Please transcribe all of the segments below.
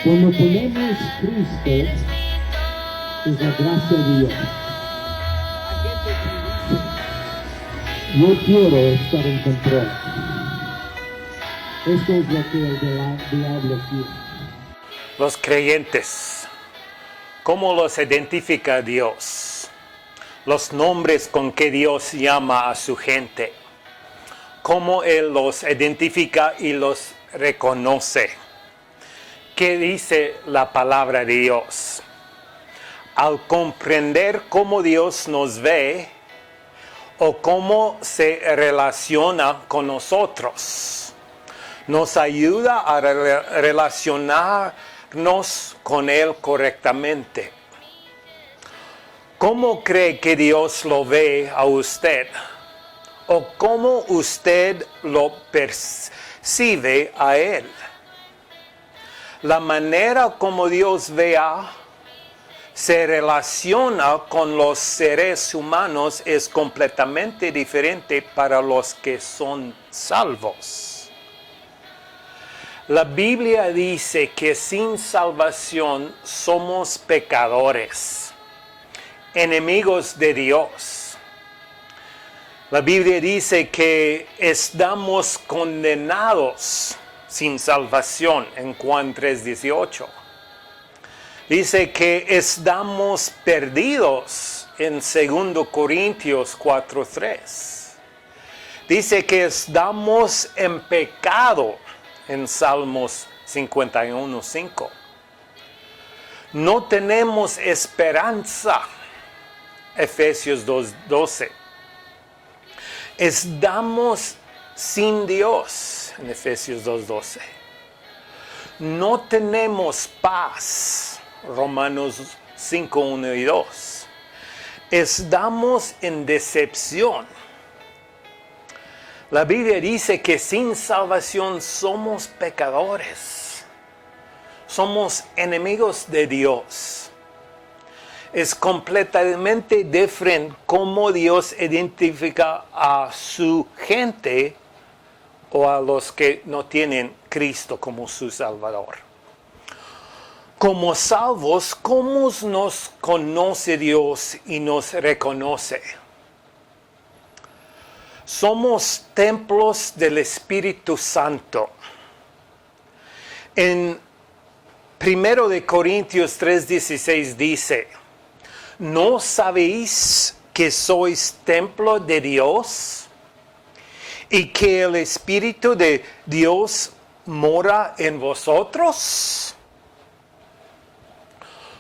Cuando ponemos Cristo, es la gracia de Dios. Yo quiero estar en control. Esto es lo que el diablo quiere. Los creyentes, ¿cómo los identifica Dios? Los nombres con que Dios llama a su gente. ¿Cómo Él los identifica y los reconoce? ¿Qué dice la palabra de Dios? Al comprender cómo Dios nos ve o cómo se relaciona con nosotros, nos ayuda a relacionarnos con Él correctamente. ¿Cómo cree que Dios lo ve a usted? ¿O cómo usted lo percibe a Él? La manera como Dios vea, se relaciona con los seres humanos es completamente diferente para los que son salvos. La Biblia dice que sin salvación somos pecadores, enemigos de Dios. La Biblia dice que estamos condenados sin salvación en Juan 3:18. Dice que estamos perdidos en 2 Corintios 4:3. Dice que estamos en pecado en Salmos 51:5. No tenemos esperanza, Efesios 2:12. Estamos sin Dios, en Efesios 2:12. No tenemos paz, Romanos 5:1 y 2. Estamos en decepción. La Biblia dice que sin salvación somos pecadores. Somos enemigos de Dios. Es completamente diferente cómo Dios identifica a su gente o a los que no tienen Cristo como su Salvador. Como salvos, ¿cómo nos conoce Dios y nos reconoce? Somos templos del Espíritu Santo. En 1 Corintios 3:16 dice, ¿no sabéis que sois templo de Dios y que el Espíritu de Dios mora en vosotros?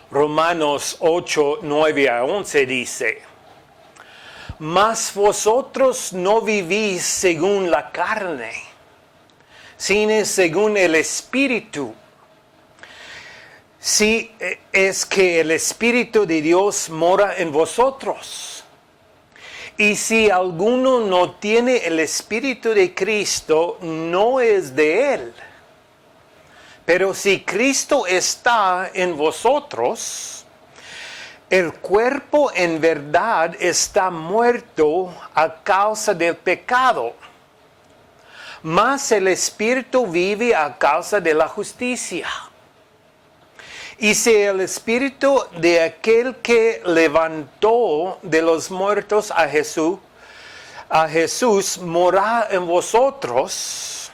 Romanos 8:9-11 dice, mas vosotros no vivís según la carne, sino según el Espíritu. Si es que el Espíritu de Dios mora en vosotros. Y si alguno no tiene el Espíritu de Cristo, no es de Él. Pero si Cristo está en vosotros, el cuerpo en verdad está muerto a causa del pecado, mas el Espíritu vive a causa de la justicia. Y si el Espíritu de aquel que levantó de los muertos a Jesús mora en vosotros,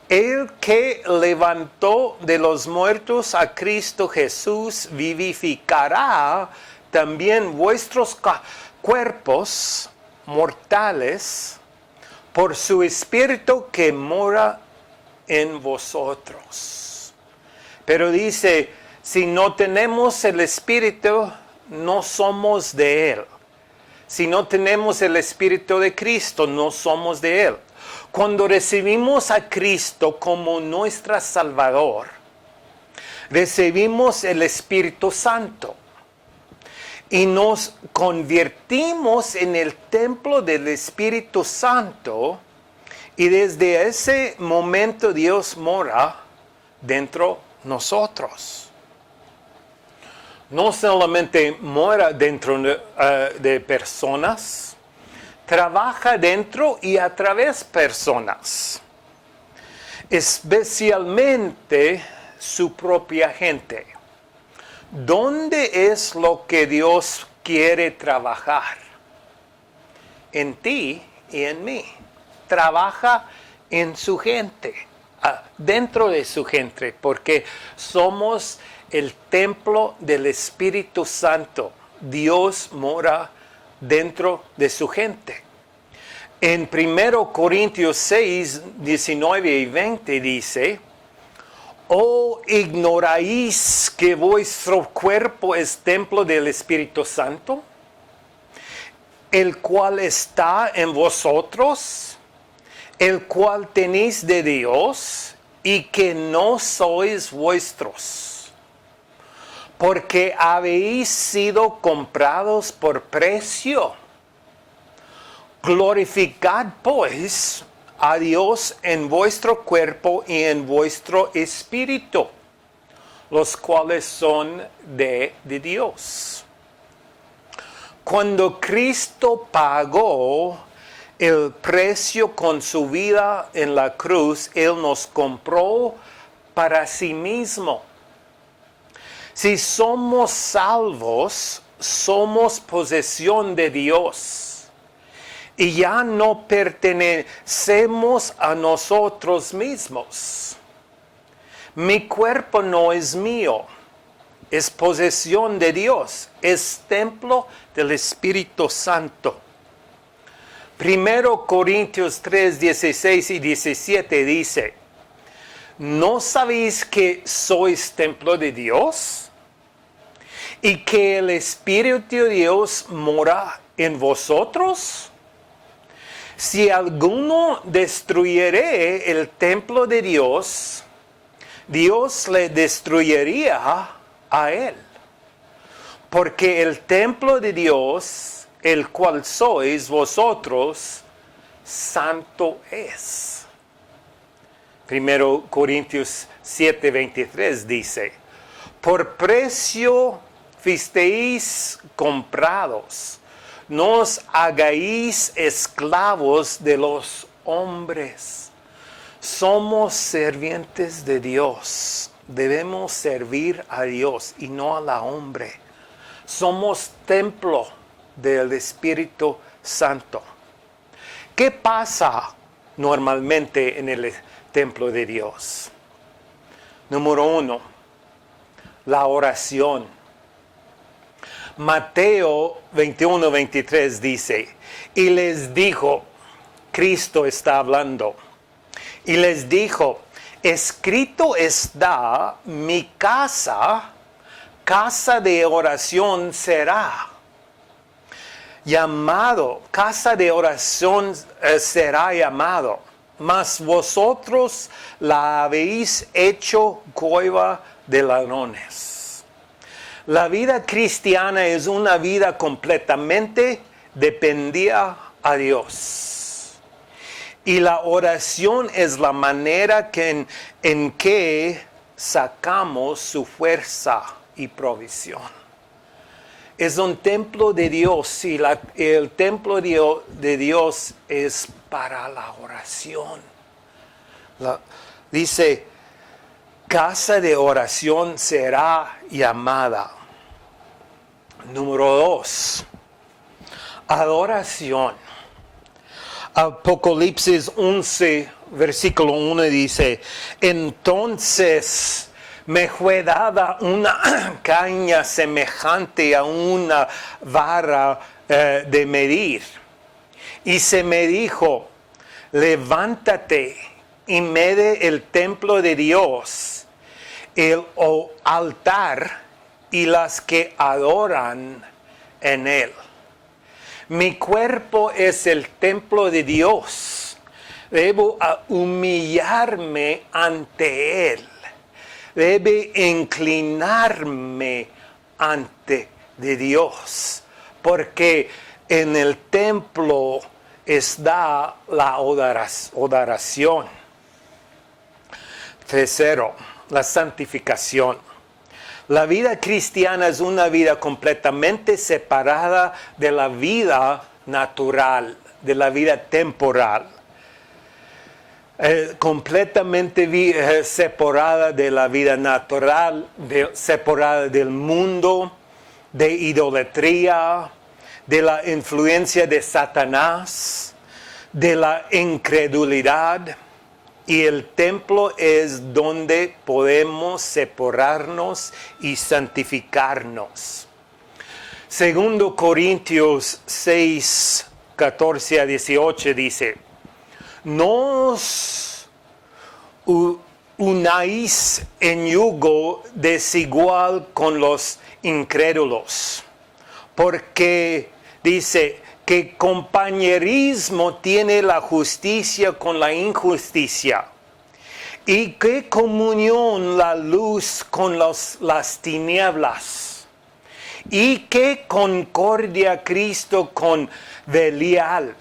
el que levantó de los muertos a Cristo Jesús vivificará también vuestros cuerpos mortales por su Espíritu que mora en vosotros. Pero dice, si no tenemos el Espíritu, no somos de Él. Si no tenemos el Espíritu de Cristo, no somos de Él. Cuando recibimos a Cristo como nuestro Salvador, recibimos el Espíritu Santo y nos convertimos en el templo del Espíritu Santo, y desde ese momento Dios mora dentro de nosotros. No solamente mora dentro de personas, trabaja dentro y a través de personas. Especialmente su propia gente. ¿Dónde es lo que Dios quiere trabajar? En ti y en mí. Trabaja en su gente, dentro de su gente, porque somos el templo del Espíritu Santo. Dios mora dentro de su gente. En 1 Corintios 6, 19 y 20 dice: ¿O ignoráis que vuestro cuerpo es templo del Espíritu Santo, el cual está en vosotros, el cual tenéis de Dios, y que no sois vuestros? Porque habéis sido comprados por precio. Glorificad pues a Dios en vuestro cuerpo y en vuestro espíritu, los cuales son de Dios. Cuando Cristo pagó el precio con su vida en la cruz, Él nos compró para sí mismo. Si somos salvos, somos posesión de Dios. Y ya no pertenecemos a nosotros mismos. Mi cuerpo no es mío, es posesión de Dios, es templo del Espíritu Santo. 1 Corintios 3, 16 y 17 dice: ¿No sabéis que sois templo de Dios? ¿Y que el Espíritu de Dios mora en vosotros? Si alguno destruyere el templo de Dios, Dios le destruiría a él. Porque el templo de Dios, el cual sois vosotros, santo es. 1 Corintios 7, 23 dice: por precio fuisteis comprados. No os hagáis esclavos de los hombres. Somos sirvientes de Dios. Debemos servir a Dios y no a la hombre. Somos templo del Espíritu Santo. ¿Qué pasa normalmente en el templo de Dios? Número 1, la oración. Mateo 21, 23 dice: y les dijo, Cristo está hablando, y les dijo: escrito está, mi casa, casa de oración será. Llamado, casa de oración será llamado, mas vosotros la habéis hecho cueva de ladrones. La vida cristiana es una vida completamente dependida a Dios. Y la oración es la manera en que sacamos su fuerza y provisión. Es un templo de Dios y el templo de Dios es para la oración. Dice: casa de oración será llamada. Número 2, adoración. Apocalipsis 11, versículo 1 dice: entonces me fue dada una caña semejante a una vara de medir. Y se me dijo: levántate y mede el templo de Dios, el altar y las que adoran en él. Mi cuerpo es el templo de Dios. Debo humillarme ante él. Debe inclinarme ante de Dios. Porque en el templo está la adoración. Tercero, la santificación. La vida cristiana es una vida completamente separada de la vida natural, de la vida temporal. completamente separada de la vida natural, separada del mundo, de idolatría, de la influencia de Satanás, de la incredulidad. Y el templo es donde podemos separarnos y santificarnos. Segundo Corintios 6, 14 a 18 dice: no os unáis en yugo desigual con los incrédulos, porque dice que compañerismo tiene la justicia con la injusticia, y qué comunión la luz con las tinieblas, y qué concordia Cristo con Belial,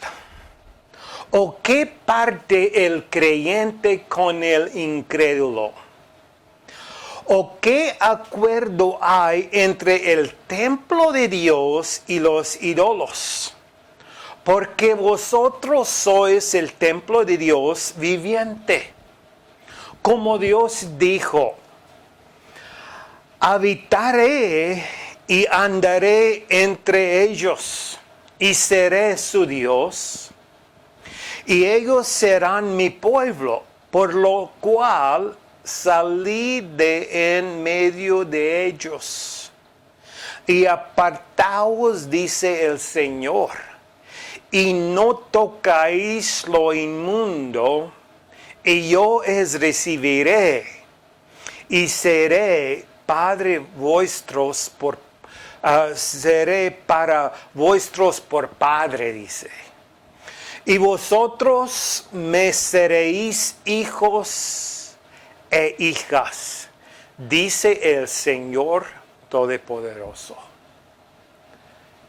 o qué parte el creyente con el incrédulo, o qué acuerdo hay entre el templo de Dios y los ídolos. Porque vosotros sois el templo de Dios viviente. Como Dios dijo: habitaré y andaré entre ellos, y seré su Dios, y ellos serán mi pueblo, por lo cual salí de en medio de ellos. Y apartaos, dice el Señor, y no tocáis lo inmundo, y yo os recibiré, y seré Padre vuestros seré para vuestros por Padre, dice. Y vosotros me seréis hijos e hijas, dice el Señor Todopoderoso.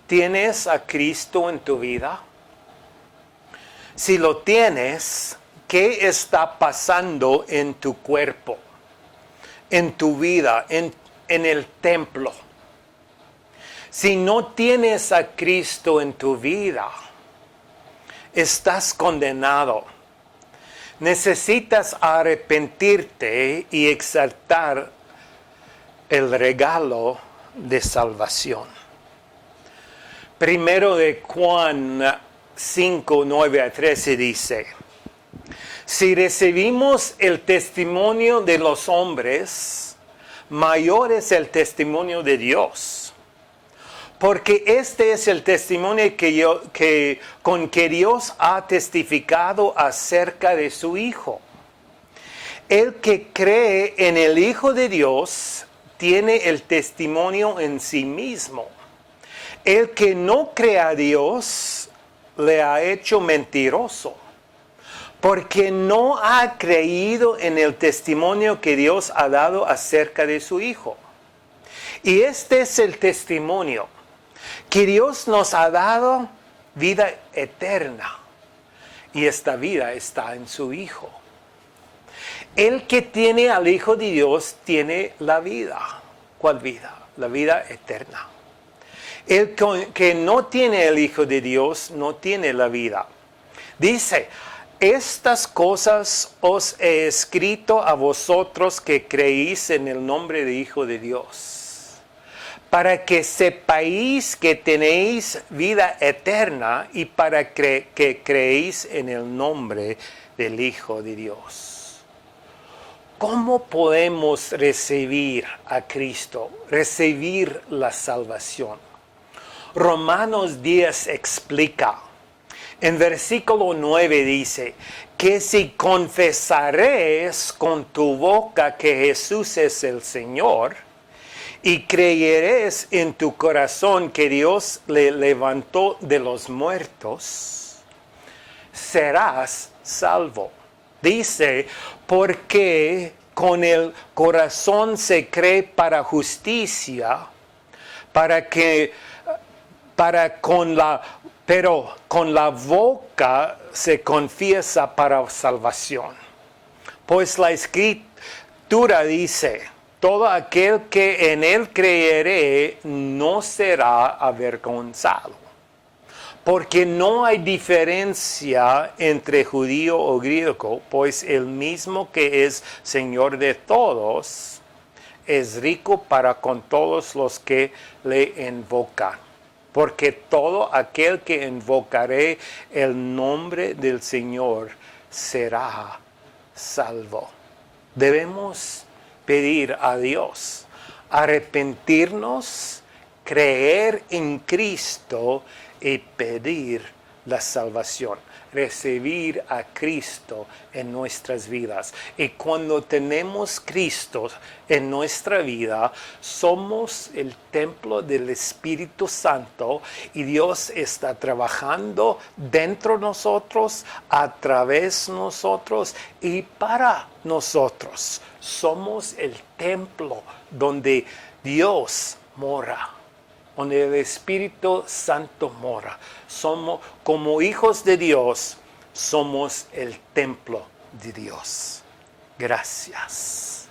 ¿Tienes a Cristo en tu vida? Si lo tienes, ¿qué está pasando en tu cuerpo, en tu vida, en el templo? Si no tienes a Cristo en tu vida, estás condenado. Necesitas arrepentirte y exaltar el regalo de salvación. Primero de Juan 5, 9 a 13 dice: si recibimos el testimonio de los hombres, mayor es el testimonio de Dios. Porque este es el testimonio con que Dios ha testificado acerca de su Hijo. El que cree en el Hijo de Dios tiene el testimonio en sí mismo. El que no cree a Dios le ha hecho mentiroso, porque no ha creído en el testimonio que Dios ha dado acerca de su Hijo. Y este es el testimonio, que Dios nos ha dado vida eterna, y esta vida está en su Hijo. El que tiene al Hijo de Dios tiene la vida. ¿Cuál vida? La vida eterna. El que no tiene el Hijo de Dios no tiene la vida. Dice: estas cosas os he escrito a vosotros que creéis en el nombre del Hijo de Dios, para que sepáis que tenéis vida eterna, y para que creéis en el nombre del Hijo de Dios. ¿Cómo podemos recibir a Cristo, recibir la salvación? Romanos 10 explica. En versículo 9 dice que si confesares con tu boca que Jesús es el Señor, y creyeres en tu corazón que Dios le levantó de los muertos, serás salvo. Dice: porque con el corazón se cree para justicia, pero con la boca se confiesa para salvación. Pues la Escritura dice: todo aquel que en él creyere no será avergonzado. Porque no hay diferencia entre judío o griego, pues el mismo que es Señor de todos es rico para con todos los que le invocan. Porque todo aquel que invocaré el nombre del Señor será salvo. Debemos pedir a Dios arrepentirnos, creer en Cristo y pedir la salvación, recibir a Cristo en nuestras vidas. Y cuando tenemos Cristo en nuestra vida, somos el templo del Espíritu Santo y Dios está trabajando dentro de nosotros, a través de nosotros y para nosotros. Somos el templo donde Dios mora, donde el Espíritu Santo mora. Somos, como hijos de Dios, somos el templo de Dios. Gracias.